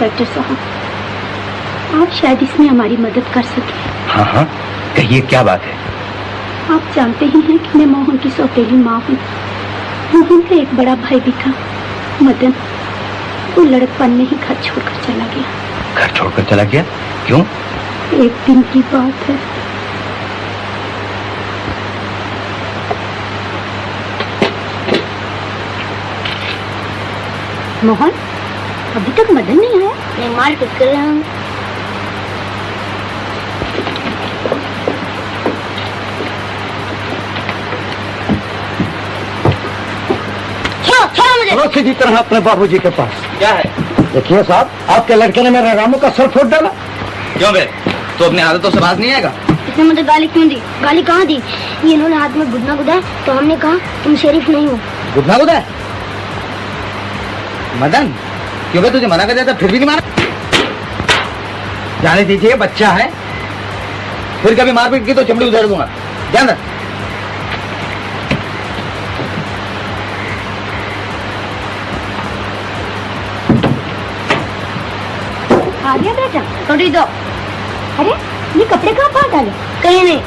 Inspector साहब, आप शायद इसमें हमारी मदद कर सके। हाँ हाँ, कहिए क्या बात है। आप जानते ही हैं कि मैं मोहन की सौतेली माँ हूँ। मोहन का एक बड़ा भाई भी था, मदन। वो लड़कपन में ही घर छोड़कर चला गया। घर छोड़कर चला गया? क्यों? एक दिन की बात है। मोहन, अभी तक मदन नहीं आया? मैं माल पिक कर रहा हूँ। चलो सीधी तरह अपने बाबूजी के पास। क्या है? देखिए साहब, आपके लड़के ने मेरे रामू का सर फोड़ डाला। क्यों बे, तो अपने आदतों से बाज नहीं आएगा? इसने मुझे गाली क्यों दी? गाली कहाँ दी? ये इन्होंने हाथ में गुदना गुदा तो हमने कहा तुम शरीफ नहीं हो। गुदना गुदा? मदन, क्यों बे, तुझे मना कर दिया था फिर भी नहीं माना? जाने दीजिए, बच्चा है। फिर कभी मारपीट की तो चमड़ी उधेड़ दूंगा। ध्यान रख। आ गया बेटा? थोड़ी दो। अरे ये कपड़े कहाँ पा डाले? कहीं नहीं।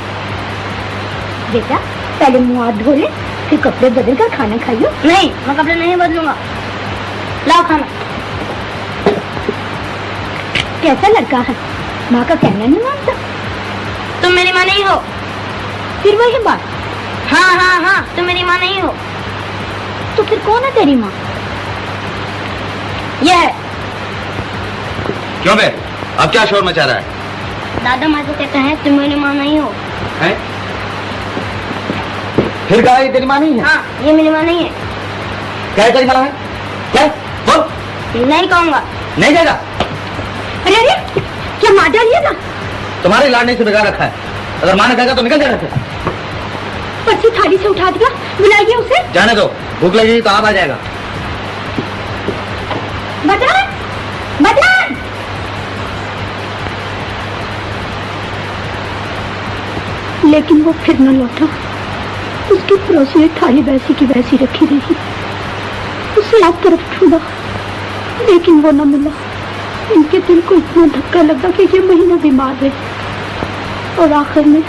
बेटा पहले मुंह हाथ धो ले, फिर कपड़े बदल कर खाना खाइयो। नहीं, मैं कपड़े नहीं बदलूंगा। लाओ खाना। कैसा लड़का है, माँ का कहना नहीं मानता। तुम मेरी माँ नहीं हो। फिर वही बात। हाँ हाँ हाँ, तुम मेरी माँ नहीं हो। तो फिर कौन है तेरी माँ? ये है। क्यों बे, अब क्या शोर मचा रहा है? दादा माँ तो कहते हैं तुम मेरी माँ नहीं हो। है? फिर कहा ये तेरी माँ नहीं है? हाँ, ये मेरी माँ नहीं है। क्या तेरी माँ है? क्या? बोल। नहीं कहूँगा। नहीं कहेगा? अरे अरे क्या मार डालिएगा? तुम्हारे लाडने से बिगाड़ रखा है। अगर माँ ने कहेगा तो निकल जाएगा। पर्ची थाली से उठा दिया, बुलाइए उसे। जाने दो, भूख लगेगी तो आप आ जाएगा। मदन, मदन! लेकिन वो फिर न लौटा। उसकी पड़ोसी में थाली वैसी की वैसी रखी रही। उसे एक तरफ ढूंढा, लेकिन वो न मिला। इनके दिल को इतना धक्का लगा कि ये महीना बीमार रहे और आखिर में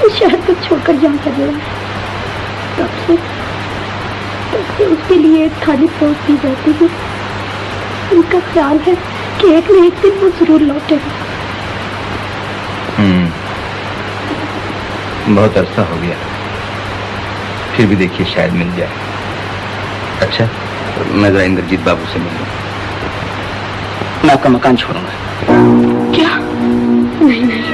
उस शहर को छोड़कर जान चले गए। तब से उसके लिए एक थाली परोस दी जाती है। उनका ख्याल है कि एक न एक दिन वो जरूर लौटेगा। बहुत अरसा हो गया, फिर भी देखिए शायद मिल जाए। अच्छा, मैं जरा इंद्रजीत बाबू से मिलूं। मैं आपका मकान छोड़ूंगा। क्या? नहीं नहीं।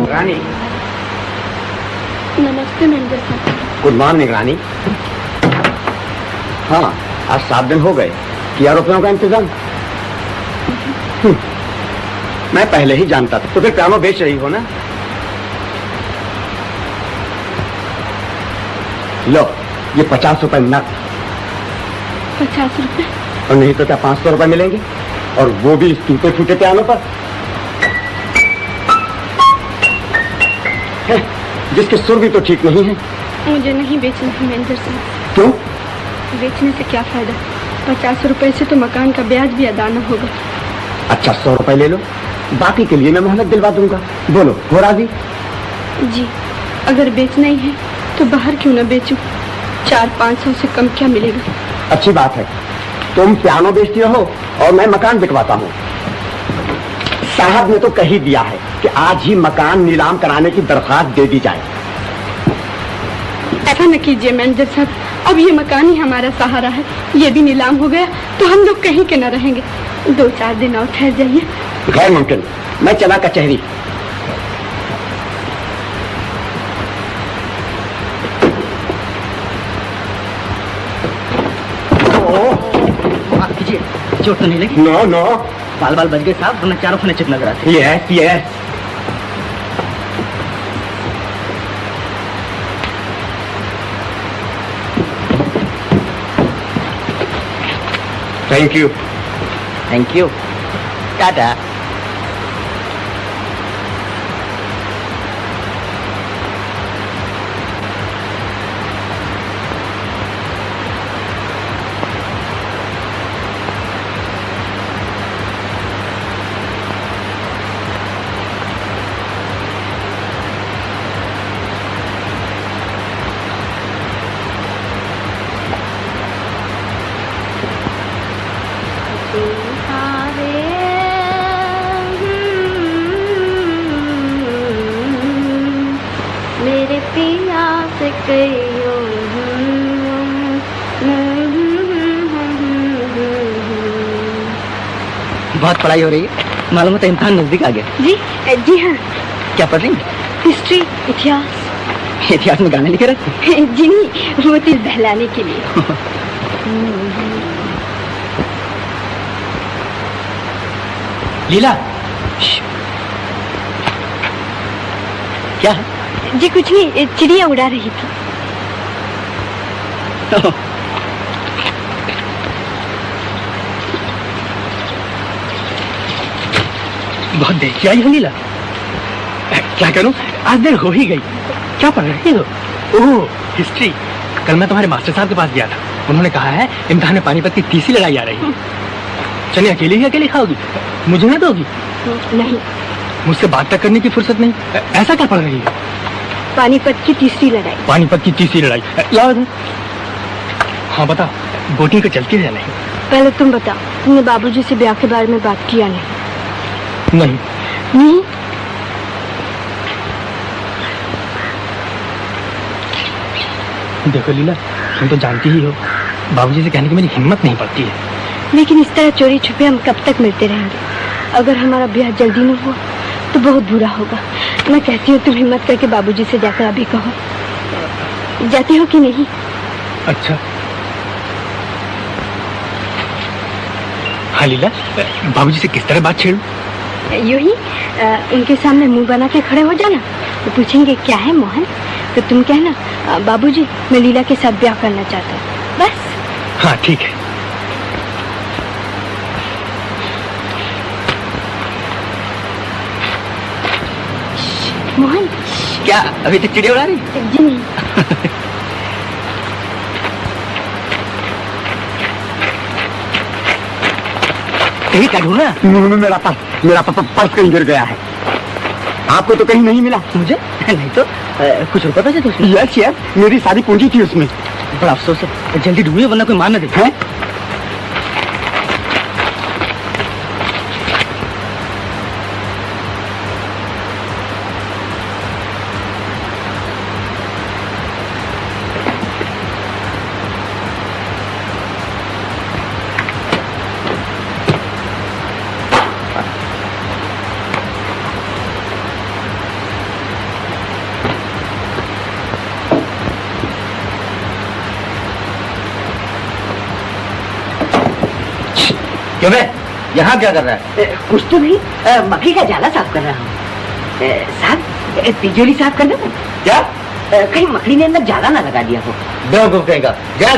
रानी। नमस्ते मैनेजर साहब। गुड मॉर्निंग रानी। हाँ, आज 7 दिन हो गए। किया रुपयों का इंतजाम? मैं पहले ही जानता था। तो फिर पियानो बेच रही हो ना? लो, ये 50 रुपए नकद। 50 रुपए? और नहीं तो क्या 500 रुपए मिलेंगे, और वो भी इस टूटे फूटे पियानो पर। जिसके सुर भी तो ठीक नहीं है। मुझे नहीं बेचना है मैनेजर साहब। क्यों? बेचने से क्या फायदा? 50 रुपए से तो मकान का ब्याज भी अदा न होगा। अच्छा, 100 रुपए ले लो, बाकी के लिए मैं मोहलत दिलवा दूंगा। बोलो, हो राजी? जी, अगर बेचना ही है तो बाहर क्यों न बेचूं? 400-500 से कम क्या मिलेगा? अच्छी बात है, तुम पियानो बेचती हो और मैं मकान बिकवाता हूँ। साहब ने तो कह ही दिया है कि आज ही मकान नीलाम कराने की दरखास्त दे दी जाए। ऐसा न कीजिए मैनेजर साहब, अब ये मकान ही हमारा सहारा है। ये भी नीलाम हो गया तो हम लोग कहीं के न रहेंगे। 2-4 दिन और ठहर जाइए। गैर मुमकिन, मैं चला कचहरी। माफ कीजिए, चोट तो नहीं लगी? नो नो, बाल बाल बच गए साहब, वरना चारों खाने चित नजर आते। Yes yes. Thank you. Thank you, Tata. मेरे पिया से कहियो बहुत पढ़ाई हो रही है, मालूम होता है इम्तिहान नजदीक आ गया। जी हाँ, क्या पढ़ रही हैं? हिस्ट्री, इतिहास। इतिहास में गाने लिखे रहते हैं? जी नहीं, वो दिल बहलाने के लिए। लीला, क्या है? जी कुछ नहीं, चिड़िया उड़ा रही थी। बहुत देर से आई हो लीला। क्या करूं, आज देर हो ही गई। क्या पढ़ रही हो? ओह, हिस्ट्री। कल मैं तुम्हारे मास्टर साहब के पास गया था, उन्होंने कहा है इम्तिहान में पानीपत की तीसरी लड़ाई आ रही है। चलिए अकेले ही अकेले खाओगी, मुझे ना दोगी? नहीं, मुझसे बात तक करने की फुर्सत नहीं। ऐसा क्या पढ़ रही है? पानीपत की तीसरी लड़ाई। पानीपत की तीसरी लड़ाई, लाओ इधर। हाँ बता, बोटिंग को चलती है नहीं? पहले तुम बताओ, तुमने बाबूजी से ब्याह के बारे में बात किया नहीं? नहीं। नहीं? देखो लीला, तुम तो जानती ही हो, बाबूजी से कहने की मेरी हिम्मत नहीं पड़ती है। लेकिन इस तरह चोरी छुपे हम कब तक मिलते रहेंगे? अगर हमारा ब्याह जल्दी नहीं हुआ तो बहुत बुरा होगा। मैं कहती हूँ तुम हिम्मत करके बाबूजी से जाकर अभी कहो। जाती हो कि नहीं? अच्छा। हाँ लीला, बाबूजी से किस तरह बात छेड़ूं? यूं ही उनके सामने मुंह बना के खड़े हो जाना। वो पूछेंगे क्या है मोहन, तो तुम कहना बाबूजी मैं लीला के साथ ब्याह करना चाहता हूँ, बस। हाँ ठीक है। मोहन। क्या अभी तक चिड़िया उड़ा रही? जी नहीं। कहीं क्या ढूंढना? मेरा पर्स कहीं गिर गया है। आपको तो कहीं नहीं मिला? मुझे नहीं तो कुछ रुपए पैसे थे उसमें? यस यस, मेरी सारी पूंजी थी उसमें। बड़ा अफसोस है, जल्दी ढूंढिए वरना कोई मार न दे। हैं? क्यों मैं यहाँ क्या कर रहा है? कुछ तो नहीं, मक्खी का जाला साफ कर रहा हूँ। साहब, तिजोरी साफ करना था क्या? कहीं मकड़ी ने अंदर जाला ना लगा दिया हो। बेवकूफ कहेगा, जा